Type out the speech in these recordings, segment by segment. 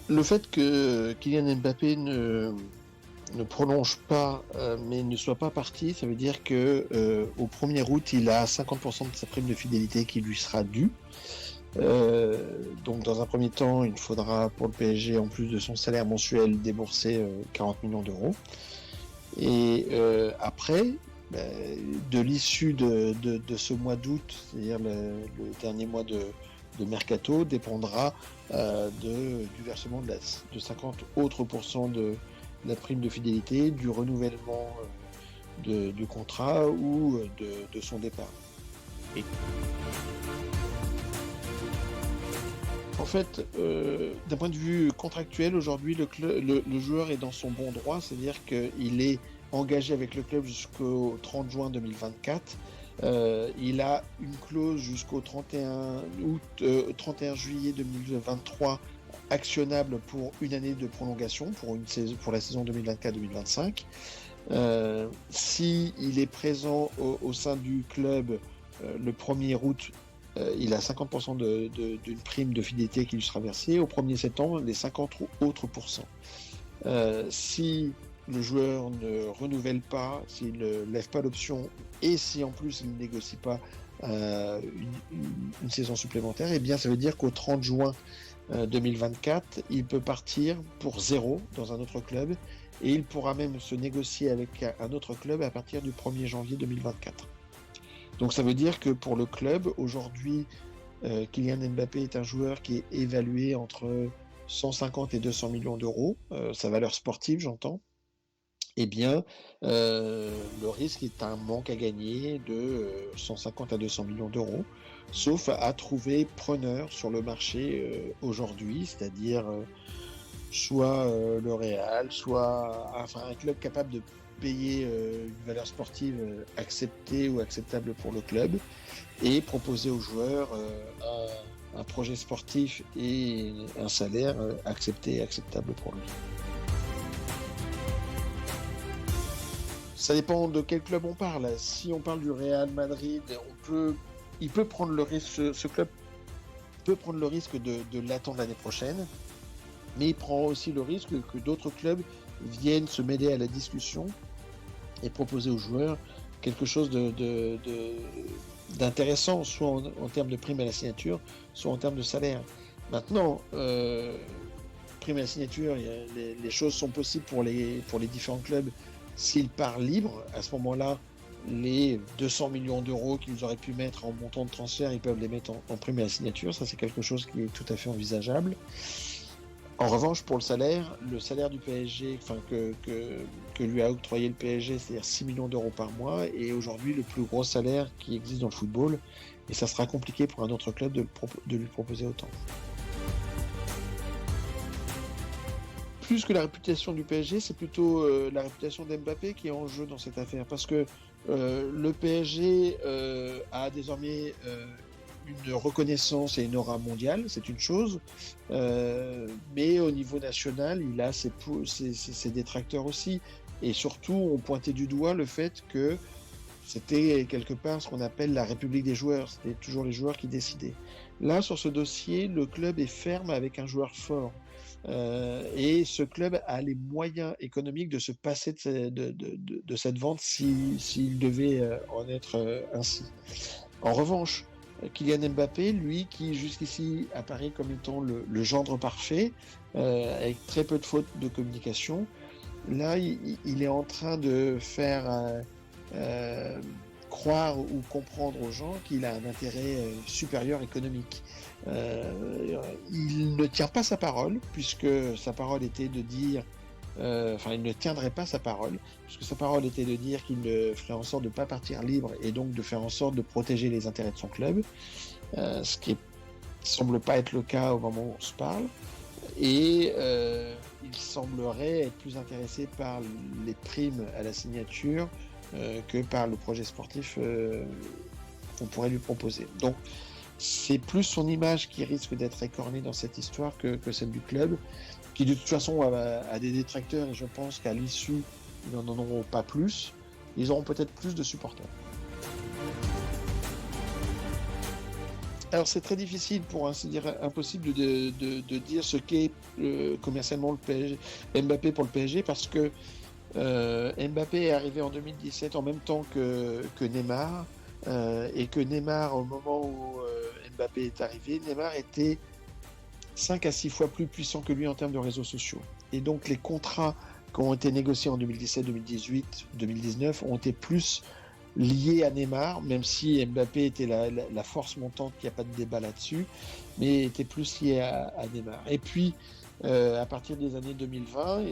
Le fait que Kylian Mbappé ne prolonge pas, mais ne soit pas parti, ça veut dire que au 1er août, il a 50% de sa prime de fidélité qui lui sera due. Donc dans un premier temps, il faudra pour le PSG, en plus de son salaire mensuel, débourser 40 millions d'euros. Et après, de l'issue de ce mois d'août, c'est-à-dire le dernier mois de mercato, dépendra du versement de 50 autres pourcents de la prime de fidélité, du renouvellement du contrat ou de son départ. Et en fait, d'un point de vue contractuel, aujourd'hui, le joueur est dans son bon droit, c'est-à-dire qu'il est engagé avec le club jusqu'au 30 juin 2024. Il a une clause jusqu'au 31 juillet 2023 actionnable pour une année de prolongation pour la saison 2024-2025. S'il est présent au sein du club le 1er août, il a 50% d'une prime de fidélité qui lui sera versée. Au 1er septembre, les 50 autres pourcents. Si le joueur ne renouvelle pas, s'il ne lève pas l'option et si en plus il ne négocie pas une saison supplémentaire, eh bien ça veut dire qu'au 30 juin 2024, il peut partir pour 0 dans un autre club et il pourra même se négocier avec un autre club à partir du 1er janvier 2024. Donc ça veut dire que pour le club, aujourd'hui, Kylian Mbappé est un joueur qui est évalué entre 150 et 200 millions d'euros, sa valeur sportive, j'entends. Eh bien, le risque est un manque à gagner de 150 à 200 millions d'euros, sauf à trouver preneur sur le marché aujourd'hui, c'est-à-dire soit le Real, soit un club capable de payer une valeur sportive acceptée ou acceptable pour le club et proposer aux joueurs un projet sportif et un salaire accepté et acceptable pour lui. Ça dépend de quel club on parle. Si on parle du Real Madrid, il peut prendre le risque, ce club peut prendre le risque de l'attendre l'année prochaine, mais il prend aussi le risque que d'autres clubs viennent se mêler à la discussion et proposer aux joueurs quelque chose d'intéressant, soit en termes de prime à la signature, soit en termes de salaire. Maintenant, prime à la signature, les choses sont possibles pour les différents clubs. S'il part libre, à ce moment-là, les 200 millions d'euros qu'ils auraient pu mettre en montant de transfert, ils peuvent les mettre en prime à la signature. Ça, c'est quelque chose qui est tout à fait envisageable. En revanche, pour le salaire du PSG, que lui a octroyé le PSG, c'est-à-dire 6 millions d'euros par mois, est aujourd'hui le plus gros salaire qui existe dans le football. Et ça sera compliqué pour un autre club de lui proposer autant. Plus que la réputation du PSG, c'est plutôt la réputation d'Mbappé qui est en jeu dans cette affaire. Parce que le PSG a désormais une reconnaissance et une aura mondiale, c'est une chose. Mais au niveau national, il a ses détracteurs aussi. Et surtout, on pointait du doigt le fait que c'était quelque part ce qu'on appelle la République des joueurs. C'était toujours les joueurs qui décidaient. Là, sur ce dossier, le club est ferme avec un joueur fort. Et ce club a les moyens économiques de se passer de cette vente s'il devait en être ainsi. En revanche, Kylian Mbappé, lui, qui jusqu'ici apparaît comme étant le gendre parfait, avec très peu de fautes de communication, là, il est en train de faire croire ou comprendre aux gens qu'il a un intérêt supérieur économique. Il ne tient pas sa parole, puisque sa parole était de dire il ne tiendrait pas sa parole, puisque sa parole était de dire qu'il ferait en sorte de ne pas partir libre et donc de faire en sorte de protéger les intérêts de son club, ce qui semble pas être le cas au moment où on se parle. Et il semblerait être plus intéressé par les primes à la signature que par le projet sportif qu'on pourrait lui proposer. Donc, c'est plus son image qui risque d'être écornée dans cette histoire que celle du club, qui de toute façon a des détracteurs, et je pense qu'à l'issue, ils n'en auront pas plus. Ils auront peut-être plus de supporters. Alors c'est très difficile, pour ainsi dire, impossible de dire ce qu'est commercialement le PSG, Mbappé pour le PSG, parce que Mbappé est arrivé en 2017 en même temps que Neymar, et que Neymar, au moment où Mbappé est arrivé, Neymar était 5 à 6 fois plus puissant que lui en termes de réseaux sociaux. Et donc les contrats qui ont été négociés en 2017, 2018, 2019 ont été plus liés à Neymar, même si Mbappé était la force montante, il n'y a pas de débat là-dessus, mais était plus lié à Neymar. Et puis, à partir des années 2020,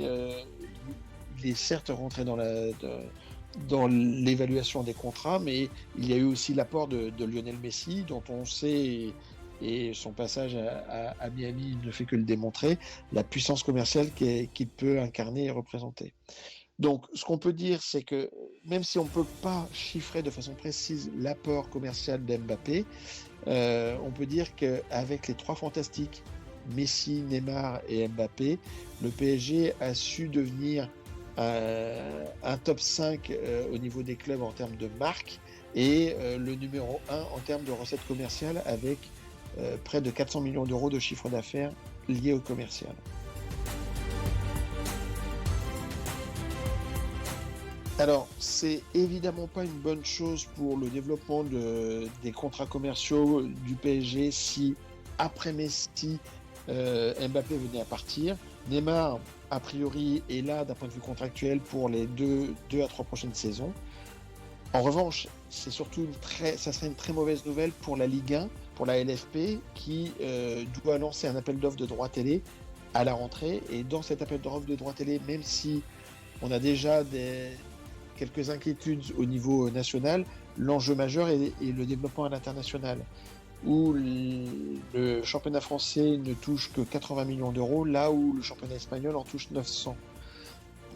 il est certes rentré dans l'évaluation des contrats, mais il y a eu aussi l'apport de Lionel Messi, dont on sait, et son passage à Miami ne fait que le démontrer, la puissance commerciale qu'il peut incarner et représenter. Donc, ce qu'on peut dire, c'est que même si on ne peut pas chiffrer de façon précise l'apport commercial d'Mbappé, on peut dire qu'avec les trois fantastiques, Messi, Neymar et Mbappé, le PSG a su devenir un top 5 au niveau des clubs en termes de marque et le numéro 1 en termes de recettes commerciales avec près de 400 millions d'euros de chiffre d'affaires liés au commercial. Alors, c'est évidemment pas une bonne chose pour le développement des contrats commerciaux du PSG si, après Messi, Mbappé venait à partir. Neymar, a priori, est là d'un point de vue contractuel pour les deux à trois prochaines saisons. En revanche, c'est surtout ça serait une très mauvaise nouvelle pour la Ligue 1, pour la LFP, qui doit lancer un appel d'offres de droits télé à la rentrée. Et dans cet appel d'offres de droits télé, même si on a déjà quelques inquiétudes au niveau national, l'enjeu majeur est le développement à l'international, où le championnat français ne touche que 80 millions d'euros, là où le championnat espagnol en touche 900.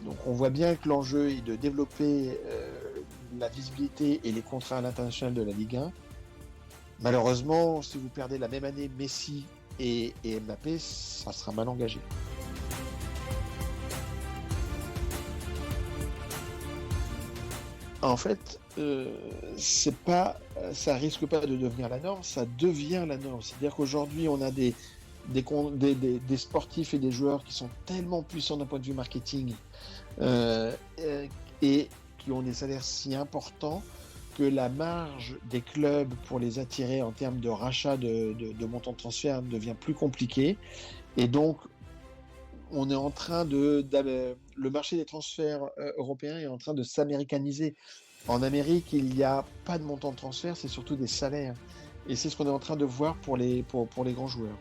Donc on voit bien que l'enjeu est de développer la visibilité et les contrats à l'international de la Ligue 1. Malheureusement, si vous perdez la même année Messi et Mbappé, ça sera mal engagé. En fait, ça risque pas de devenir la norme, ça devient la norme. C'est-à-dire qu'aujourd'hui, on a des sportifs et des joueurs qui sont tellement puissants d'un point de vue marketing euh, et qui ont des salaires si importants que la marge des clubs pour les attirer en termes de rachat de montants de transfert devient plus compliquée. Et donc, on est en train le marché des transferts européens est en train de s'américaniser. En Amérique, il n'y a pas de montant de transfert, c'est surtout des salaires. Et c'est ce qu'on est en train de voir pour les grands joueurs.